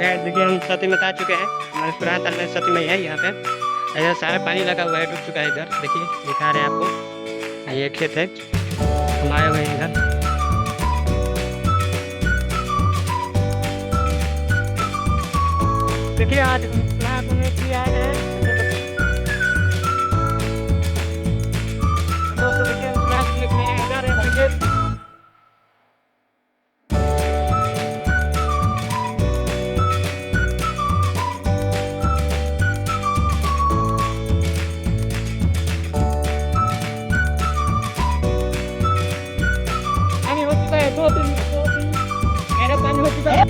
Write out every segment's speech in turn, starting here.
देखिए हम सती में आ चुके हैं। हमारे पुराने ताल में सती में है यहाँ पे। इधर सारा पानी लगा हुआ है, डूब चुका है। इधर देखिए दिखा रहे हैं आपको, ये खेत है, हम आए हुए हैं इधर। देखिए आज यहाँ घूमने के लिए आए हैं दोस्तों। देखिए हम क्लास लिखने जा रहे हैं क्रिकेट। पानी हो चुका है, दो दिन गहरा पानी हो चुका है।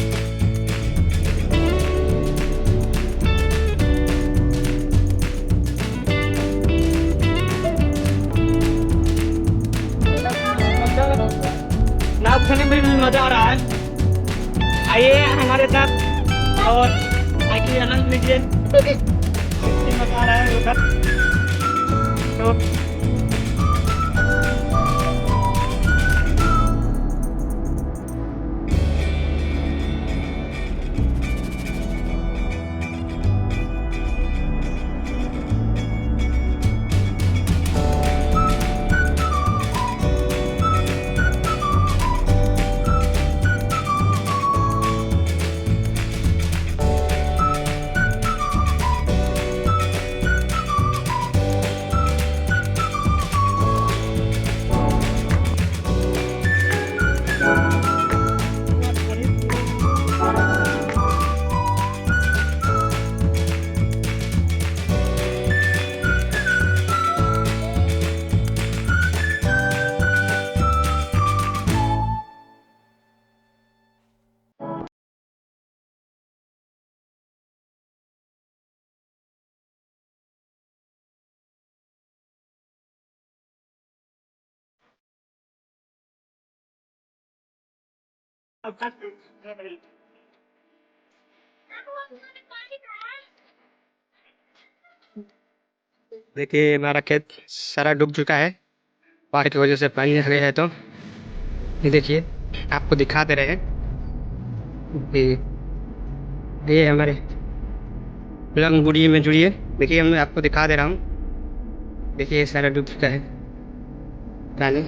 नाव खेलने में भी मजा आ रहा है। आइए हमारे साथ और आइए आनंद लीजिए। मजा आ रहा है उधर तो देखिए हमारा खेत सारा डूब चुका है, बाढ़ की वजह से पानी आ गया है। तो ये देखिए आपको दिखा दे रहे हैं, ये हमारे लंग गुड़ी में जुड़िए। देखिए हम आपको दिखा दे रहा हूँ, देखिए ये सारा डूब चुका है, पानी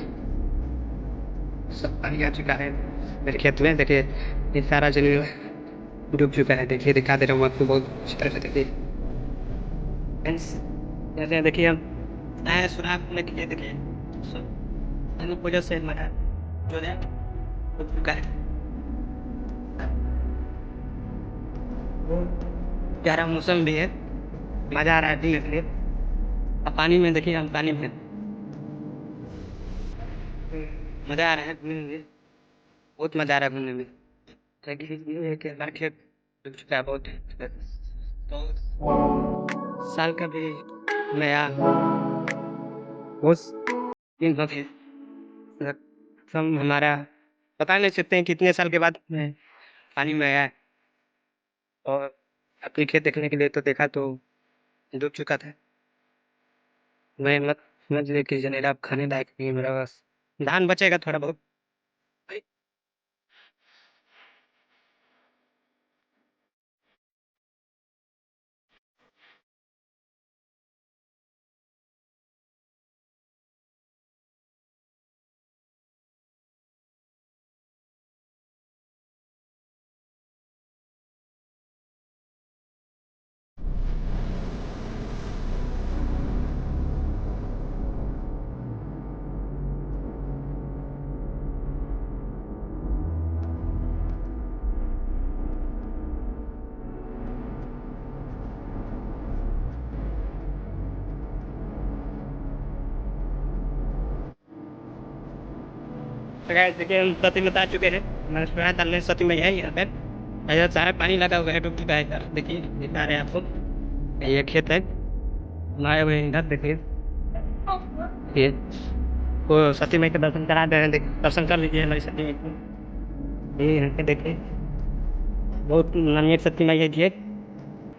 सब पानी आ चुका है मेरे खेत में। देखिए ये सारा जमीन डूब चुका है। देखिए दिखा दे रहा हूँ आपको बहुत अच्छी तरह से। देखिए जैसे देखिए हम आए सुराख में, देखिए वजह से हमारा जो है डूब चुका है। प्यारा मौसम भी है, मजा आ रहा है पीने के लिए। अब पानी में देखिए हम पानी में मजा आ रहा है घूमने में, बहुत मजा आ रहा है घूमने में। ये है कि हमारा खेत डूब चुका है बहुत। तो साल का भी नया बहुत दिन हो गए, हम हमारा बता नहीं सकते हैं कितने साल के बाद मैं पानी में आया है। और अपनी खेत देखने के लिए तो देखा तो डूब चुका था। मैं मत समझ ले कि जनेरा अब खाने लायक नहीं है मेरा, बस धान बचेगा थोड़ा बहुत। तो गाइस देखिए हम सती में आ चुके हैं। हमारे पुराने ताल में सती में है यहाँ पे। इधर सारा पानी लगा हुआ है, डूब चुका है। इधर देखिए दिखा रहे हैं आपको, ये खेत है, हम आए हुए हैं इधर। देखिए ये वो सती माई के दर्शन करा दे रहे हैं, दर्शन कर लीजिए हमारी सती माई को। ये यहाँ पे देखिए बहुत नामी सती माई है जी,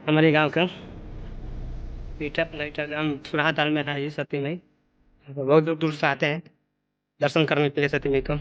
हमारे गाँव का पीठा पलाइटा गाँव सुराहा ताल में है ये सती माई। बहुत दूर दूर से आते हैं दर्शन करने के लिए सती माई को।